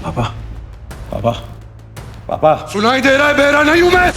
पापा, पापा, पापा। सुनाई दे रहा है? बहरा नहीं हूं मैं।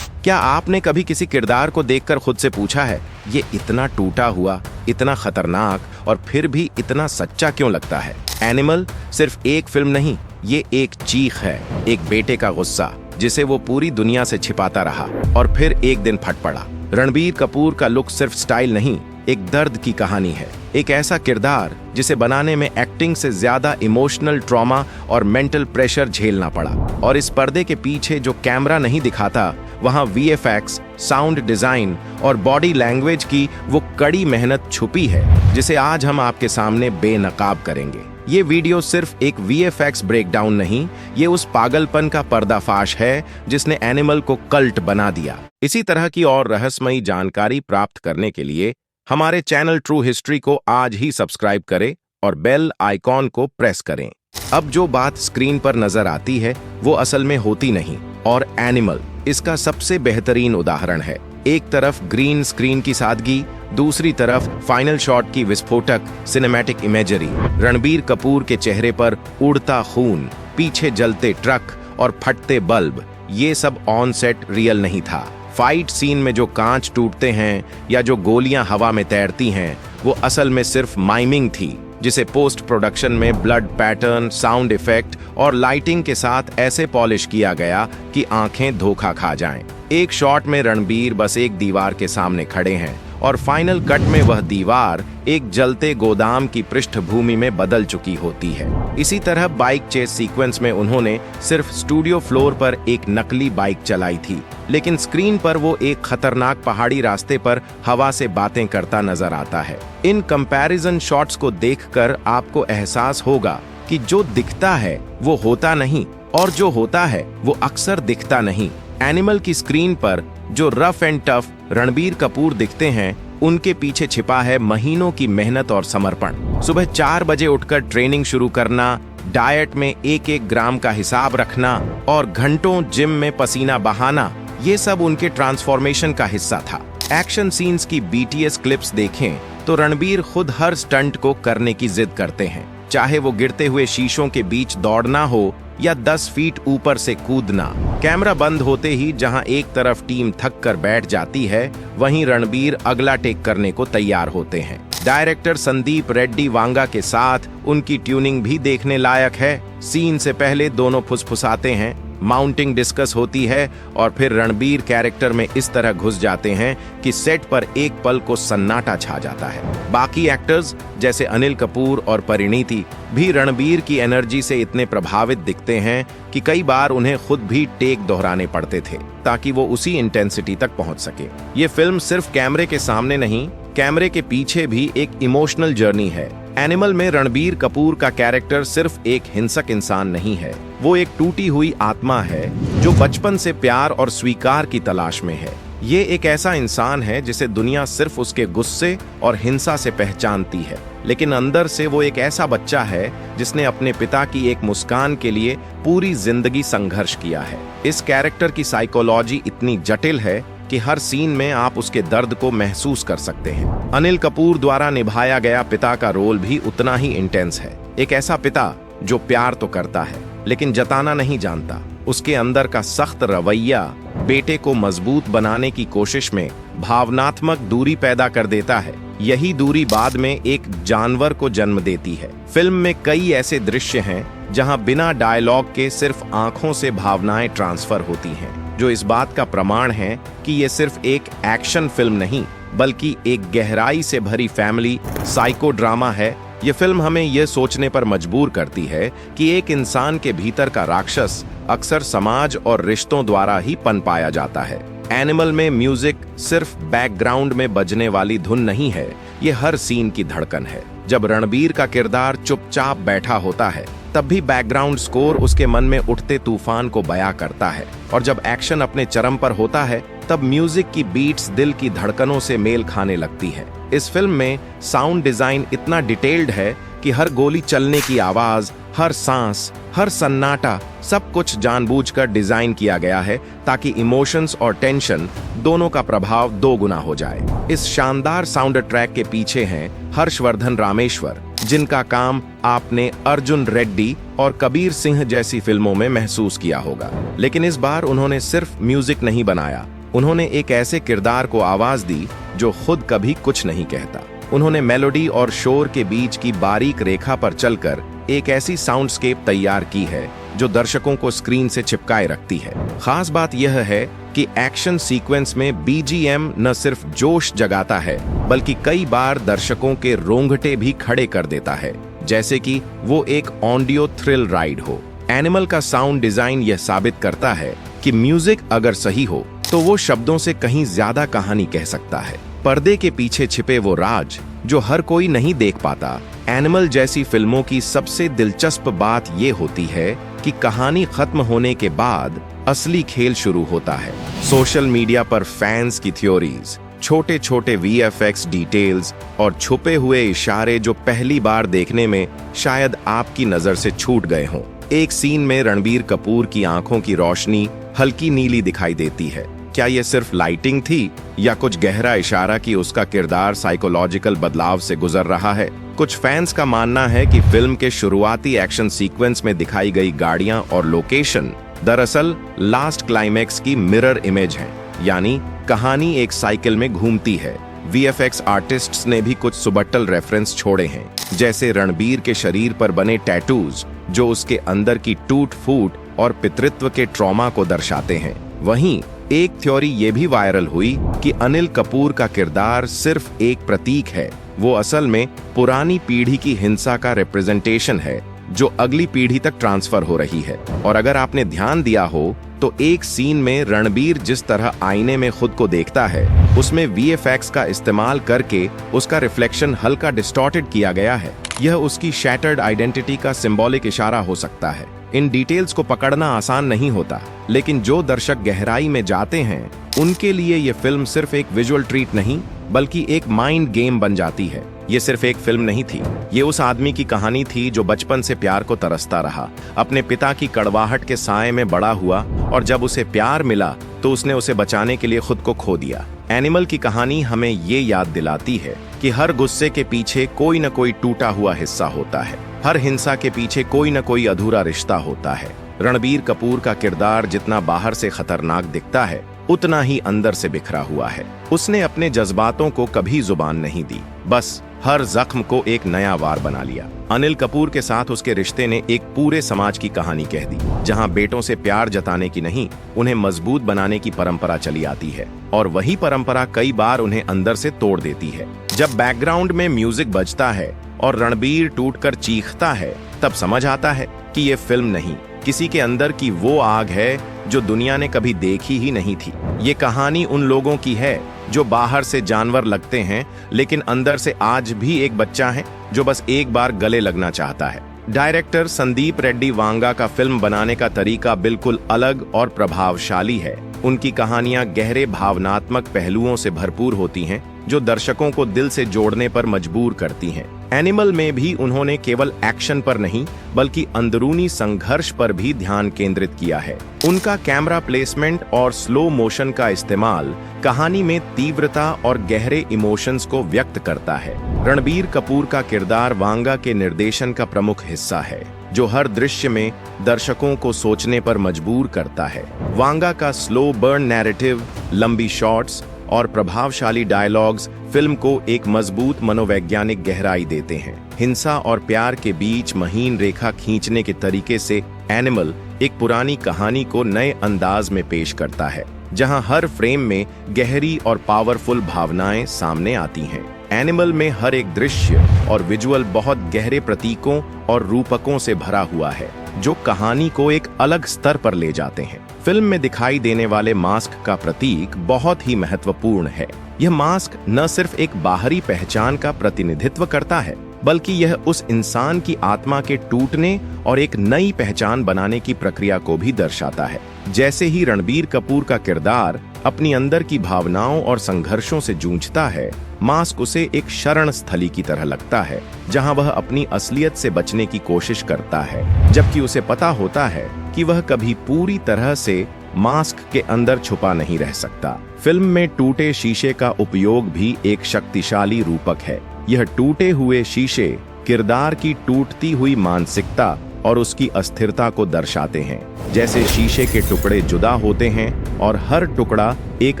क्या आपने कभी किसी किरदार को देखकर खुद से पूछा है, ये इतना टूटा हुआ, इतना खतरनाक और फिर भी इतना सच्चा क्यों लगता है? एनिमल सिर्फ एक फिल्म नहीं, ये एक चीख है, एक बेटे का गुस्सा जिसे वो पूरी दुनिया से छिपाता रहा और फिर एक दिन फट पड़ा। रणबीर कपूर का लुक सिर्फ स्टाइल नहीं, एक दर्द की कहानी है। एक ऐसा किरदार जिसे बनाने में एक्टिंग से ज्यादा इमोशनल ट्रॉमा और मेंटल प्रेशर झेलना पड़ा। और इस पर्दे के पीछे जो कैमरा नहीं दिखाता, वहां वीएफएक्स, साउंड डिजाइन और बॉडी लैंग्वेज की वो कड़ी मेहनत छुपी है, जिसे आज हम आपके सामने बेनकाब करेंगे। ये वीडियो सिर्फ एक वीएफएक्स ब्रेकडाउन नहीं, ये उस पागलपन का पर्दाफाश है जिसने एनिमल को कल्ट बना दिया। इसी तरह की और रहस्यमयी जानकारी प्राप्त करने के लिए हमारे चैनल ट्रू हिस्ट्री को आज ही सब्सक्राइब करें और बेल आइकॉन को प्रेस करें। अब जो बात स्क्रीन पर नजर आती है वो असल में होती नहीं, और एनिमल इसका सबसे बेहतरीन उदाहरण है। एक तरफ ग्रीन स्क्रीन की सादगी, दूसरी तरफ फाइनल शॉट की विस्फोटक सिनेमैटिक इमेजरी। रणबीर कपूर के चेहरे पर उड़ता खून, पीछे जलते ट्रक और फटते बल्ब, ये सब ऑन सेट रियल नहीं था। फाइट सीन में जो कांच टूटते हैं या जो गोलियां हवा में तैरती हैं, वो असल में सिर्फ माइमिंग थी, जिसे पोस्ट प्रोडक्शन में ब्लड पैटर्न, साउंड इफेक्ट और लाइटिंग के साथ ऐसे पॉलिश किया गया कि आंखें धोखा खा जाएं। एक शॉट में रणबीर बस एक दीवार के सामने खड़े हैं और फाइनल कट में वह दीवार एक जलते गोदाम की पृष्ठभूमि में बदल चुकी होती है। इसी तरह बाइक चेस सीक्वेंस में उन्होंने सिर्फ स्टूडियो फ्लोर पर एक नकली बाइक चलाई थी, लेकिन स्क्रीन पर वो एक खतरनाक पहाड़ी रास्ते पर हवा से बातें करता नजर आता है। इन कंपैरिजन शॉट्स को देखकर आपको एहसास होगा कि जो दिखता है वो होता नहीं, और जो होता है वो अक्सर दिखता नहीं। एनिमल की स्क्रीन पर जो rough and tough Ranbir Kapoor दिखते हैं, उनके पीछे छिपा है महीनों की मेहनत और समर्पण। सुबह 4 बजे उठकर ट्रेनिंग शुरू करना, डाइट में एक एक ग्राम का हिसाब रखना और घंटों जिम में पसीना बहाना, ये सब उनके ट्रांसफॉर्मेशन का हिस्सा था। एक्शन सीन्स की बीटीएस क्लिप्स देखें तो रणबीर खुद हर स्टंट को करने की जिद करते हैं, चाहे वो गिरते हुए शीशों के बीच दौड़ना हो या 10 फीट ऊपर से कूदना। कैमरा बंद होते ही जहां एक तरफ टीम थक कर बैठ जाती है, वहीं रणबीर अगला टेक करने को तैयार होते हैं। डायरेक्टर संदीप रेड्डी वांगा के साथ उनकी ट्यूनिंग भी देखने लायक है। सीन से पहले दोनों फुसफुसाते हैं, माउंटिंग डिस्कस होती है और फिर रणबीर कैरेक्टर में इस तरह घुस जाते हैं कि सेट पर एक पल को सन्नाटा छा जाता है। बाकी एक्टर्स जैसे अनिल कपूर और परिणीति भी रणबीर की एनर्जी से इतने प्रभावित दिखते हैं कि कई बार उन्हें खुद भी टेक दोहराने पड़ते थे ताकि वो उसी इंटेंसिटी तक पहुंच सके। ये फिल्म सिर्फ कैमरे के सामने नहीं, कैमरे के पीछे भी एक इमोशनल जर्नी है। एनिमल में रणबीर कपूर का कैरेक्टर सिर्फ एक हिंसक इंसान नहीं है, वो एक टूटी हुई आत्मा है जो बचपन से प्यार और स्वीकार की तलाश में है। ये एक ऐसा इंसान है जिसे दुनिया सिर्फ उसके गुस्से और हिंसा से पहचानती है, लेकिन अंदर से वो एक ऐसा बच्चा है जिसने अपने पिता की एक मुस्कान के लिए पूरी जिंदगी संघर्ष किया है। इस कैरेक्टर की साइकोलॉजी इतनी जटिल है कि हर सीन में आप उसके दर्द को महसूस कर सकते हैं। अनिल कपूर द्वारा निभाया गया पिता का रोल भी उतना ही इंटेंस है। एक ऐसा पिता जो प्यार तो करता है लेकिन जताना नहीं जानता। उसके अंदर का सख्त रवैया बेटे को मजबूत बनाने की कोशिश में भावनात्मक दूरी पैदा कर देता है। यही दूरी बाद में एक जानवर को जन्म देती है। फिल्म में कई ऐसे दृश्य हैं जहां बिना डायलॉग के सिर्फ आंखों से भावनाएं ट्रांसफर होती हैं, जो इस बात का प्रमाण है कि ये सिर्फ एक एक्शन फिल्म नहीं बल्कि एक गहराई से भरी फैमिली साइको ड्रामा है। ये फिल्म हमें यह सोचने पर मजबूर करती है कि एक इंसान के भीतर का राक्षस अक्सर समाज और रिश्तों द्वारा ही पनपाया जाता है। एनिमल में म्यूजिक सिर्फ बैकग्राउंड में बजने वाली धुन नहीं है, ये हर सीन की धड़कन है। जब रणबीर का किरदार चुपचाप बैठा होता है, तब भी बैकग्राउंड स्कोर उसके मन में उठते तूफान को बयां करता है, और जब एक्शन अपने चरम पर होता है, तब म्यूजिक की बीट्स दिल की धड़कनों से मेल खाने लगती है। इस फिल्म में साउंड डिजाइन इतना डिटेल्ड है कि हर गोली चलने की आवाज, हर सांस, हर सन्नाटा, सब कुछ जानबूझकर डिजाइन किया गया है ताकि इमोशंस और टेंशन दोनों का प्रभाव 2 गुना हो जाए। इस शानदार साउंड ट्रैक के पीछे हैं हर्षवर्धन रामेश्वर, जिनका काम आपने अर्जुन रेड्डी और कबीर सिंह जैसी फिल्मों में महसूस किया होगा। लेकिन इस बार उन्होंने सिर्फ म्यूजिक नहीं बनाया, उन्होंने एक ऐसे किरदार को आवाज दी जो खुद कभी कुछ नहीं कहता। उन्होंने मेलोडी और शोर के बीच की बारीक रेखा पर चलकर एक ऐसी साउंडस्केप तैयार की है जो दर्शकों को स्क्रीन से चिपकाए रखती है। खास बात यह है कि एक्शन सीक्वेंस में बीजीएम न सिर्फ जोश जगाता है बल्कि कई बार दर्शकों के रोंगटे भी खड़े कर देता है, जैसे कि वो एक ऑडियो थ्रिल राइड हो। एनिमल का साउंड डिजाइन यह साबित करता है कि म्यूजिक अगर सही हो तो वो शब्दों से कहीं ज्यादा कहानी कह सकता है। पर्दे के पीछे छिपे वो राज जो हर कोई नहीं देख पाता। एनिमल जैसी फिल्मों की सबसे दिलचस्प बात ये होती है कि कहानी खत्म होने के बाद असली खेल शुरू होता है। सोशल मीडिया पर फैंस की थ्योरीज, छोटे छोटे वीएफएक्स डिटेल्स और छुपे हुए इशारे जो पहली बार देखने में शायद आपकी नजर से छूट गए हों। एक सीन में रणबीर कपूर की आंखों की रोशनी हल्की नीली दिखाई देती है। क्या यह सिर्फ लाइटिंग थी या कुछ गहरा इशारा कि उसका किरदार साइकोलॉजिकल बदलाव से गुजर रहा है? कुछ फैंस का मानना है कि फिल्म के शुरुआती एक्शन सीक्वेंस में दिखाई गई गाड़ियां और लोकेशन दरअसल लास्ट क्लाइमेक्स की मिरर इमेज हैं, यानी कहानी एक साइकिल में घूमती है। वीएफएक्स आर्टिस्ट्स ने भी कुछ सुबट्टल रेफरेंस छोड़े हैं, जैसे रणबीर के शरीर पर बने टैटूज जो उसके अंदर की टूट फूट और पितृत्व के ट्रॉमा को दर्शाते हैं। वहीं एक थ्योरी ये भी वायरल हुई कि अनिल कपूर का किरदार सिर्फ एक प्रतीक है, वो असल में पुरानी पीढ़ी की हिंसा का रिप्रेजेंटेशन है जो अगली पीढ़ी तक ट्रांसफर हो रही है। और अगर आपने ध्यान दिया हो तो एक सीन में रणबीर जिस तरह आईने में खुद को देखता है, उसमें वीएफएक्स का इस्तेमाल करके उसका रिफ्लेक्शन हल्का डिस्टॉर्टेड किया गया है। यह उसकी शैटर्ड आइडेंटिटी का सिंबॉलिक इशारा हो सकता है। इन डिटेल्स को पकड़ना आसान नहीं होता, लेकिन जो दर्शक गहराई में जाते हैं उनके लिए यह फिल्म सिर्फ एक विजुअल ट्रीट नहीं बल्कि एक माइंड गेम बन जाती है। ये सिर्फ एक फिल्म नहीं थी, ये उस आदमी की कहानी थी जो बचपन से प्यार को तरसता रहा, अपने पिता की कड़वाहट के साए में बड़ा हुआ और जब उसे प्यार मिला तो उसने उसे बचाने के लिए खुद को खो दिया। एनिमल की कहानी हमें ये याद दिलाती है कि हर गुस्से के पीछे कोई न कोई टूटा हुआ हिस्सा होता है, हर हिंसा के पीछे कोई न कोई अधूरा रिश्ता होता है। रणबीर कपूर का किरदार जितना बाहर से खतरनाक दिखता है उतना ही अंदर से बिखरा हुआ है। उसने अपने जज्बातों को कभी जुबान नहीं दी, बस हर जख्म को एक नया वार बना लिया। अनिल कपूर के साथ उसके रिश्ते ने एक पूरे समाज की कहानी कह दी, जहां बेटों से प्यार जताने की नहीं, उन्हें मजबूत बनाने की परंपरा चली आती है और वही परंपरा कई बार उन्हें अंदर से तोड़ देती है। जब बैकग्राउंड में म्यूजिक बजता है और रणबीर टूटकर चीखता है, तब समझ आता है कि ये फिल्म नहीं, किसी के अंदर की वो आग है जो दुनिया ने कभी देखी ही नहीं थी। ये कहानी उन लोगों की है जो बाहर से जानवर लगते हैं लेकिन अंदर से आज भी एक बच्चा है जो बस एक बार गले लगना चाहता है। डायरेक्टर संदीप रेड्डी वांगा का फिल्म बनाने का तरीका बिल्कुल अलग और प्रभावशाली है। उनकी कहानियां गहरे भावनात्मक पहलुओं से भरपूर होती हैं जो दर्शकों को दिल से जोड़ने पर मजबूर करती हैं। एनिमल में भी उन्होंने केवल एक्शन पर नहीं बल्कि अंदरूनी संघर्ष पर भी ध्यान केंद्रित किया है। उनका कैमरा प्लेसमेंट और स्लो मोशन का इस्तेमाल कहानी में तीव्रता और गहरे इमोशंस को व्यक्त करता है। रणबीर कपूर का किरदार वांगा के निर्देशन का प्रमुख हिस्सा है, जो हर दृश्य में दर्शकों को सोचने पर मजबूर करता है। वांगा का स्लो बर्न नैरेटिव, लंबी शॉट्स और प्रभावशाली डायलॉग्स फिल्म को एक मजबूत मनोवैज्ञानिक गहराई देते हैं। हिंसा और प्यार के बीच महीन रेखा खींचने के तरीके से एनिमल एक पुरानी कहानी को नए अंदाज में पेश करता है, जहां हर फ्रेम में गहरी और पावरफुल भावनाएं सामने आती हैं। एनिमल में हर एक दृश्य और विजुअल बहुत गहरे प्रतीकों और रूपकों से भरा हुआ है, जो कहानी को एक अलग स्तर पर ले जाते हैं। फिल्म में दिखाई देने वाले मास्क का प्रतीक बहुत ही महत्वपूर्ण है। यह मास्क न सिर्फ एक बाहरी पहचान का प्रतिनिधित्व करता है, बल्कि यह उस इंसान की आत्मा के टूटने और एक नई पहचान बनाने की प्रक्रिया को भी दर्शाता है। जैसे ही रणबीर कपूर का किरदार अपनी अंदर की भावनाओं और संघर्षों से जूझता है, मास्क उसे एक शरण स्थली की तरह लगता है, जहां वह अपनी असलियत से बचने की कोशिश करता है, जबकि उसे पता होता है कि वह कभी पूरी तरह से मास्क के अंदर छुपा नहीं रह सकता। फिल्म में टूटे शीशे का उपयोग भी एक शक्तिशाली रूपक है। यह टूटे हुए शीशे किरदार की टूटती हुई मानसिकता और उसकी अस्थिरता को दर्शाते हैं। जैसे शीशे के टुकड़े जुदा होते हैं और हर टुकड़ा एक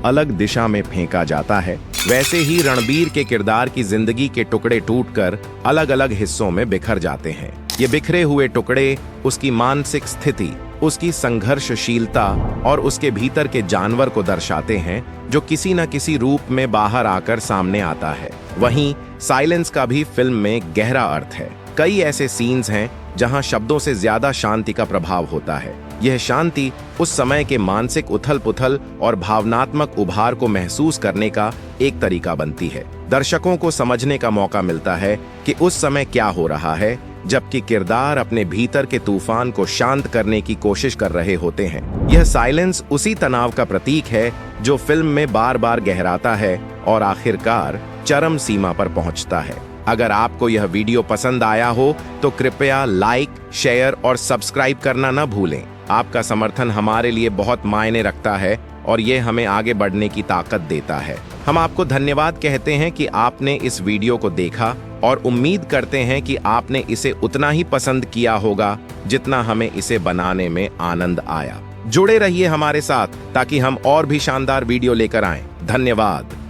अलग दिशा में फेंका जाता है, वैसे ही रणबीर के किरदार की जिंदगी के टुकड़े टूटकर अलग अलग हिस्सों में बिखर जाते हैं। ये बिखरे हुए टुकड़े उसकी मानसिक स्थिति, उसकी संघर्षशीलता और उसके भीतर के जानवर को दर्शाते हैं, जो किसी न किसी रूप में बाहर आकर सामने आता है। वहीं साइलेंस का भी फिल्म में गहरा अर्थ है। कई ऐसे सीन्स हैं जहां शब्दों से ज्यादा शांति का प्रभाव होता है। यह शांति उस समय के मानसिक उथल-पुथल और भावनात्मक उभार को महसूस करने का एक तरीका बनती है। दर्शकों को समझने का मौका मिलता है कि उस समय क्या हो रहा है, जबकि किरदार अपने भीतर के तूफान को शांत करने की कोशिश कर रहे होते हैं। यह साइलेंस उसी तनाव का प्रतीक है जो फिल्म में बार बार गहराता है और आखिरकार चरम सीमा पर पहुंचता है। अगर आपको यह वीडियो पसंद आया हो तो कृपया लाइक, शेयर और सब्सक्राइब करना न भूलें। आपका समर्थन हमारे लिए बहुत मायने रखता है और ये हमें आगे बढ़ने की ताकत देता है। हम आपको धन्यवाद कहते हैं कि आपने इस वीडियो को देखा और उम्मीद करते हैं कि आपने इसे उतना ही पसंद किया होगा जितना हमें इसे बनाने में आनंद आया। जुड़े रहिए हमारे साथ ताकि हम और भी शानदार वीडियो लेकर आएं। धन्यवाद।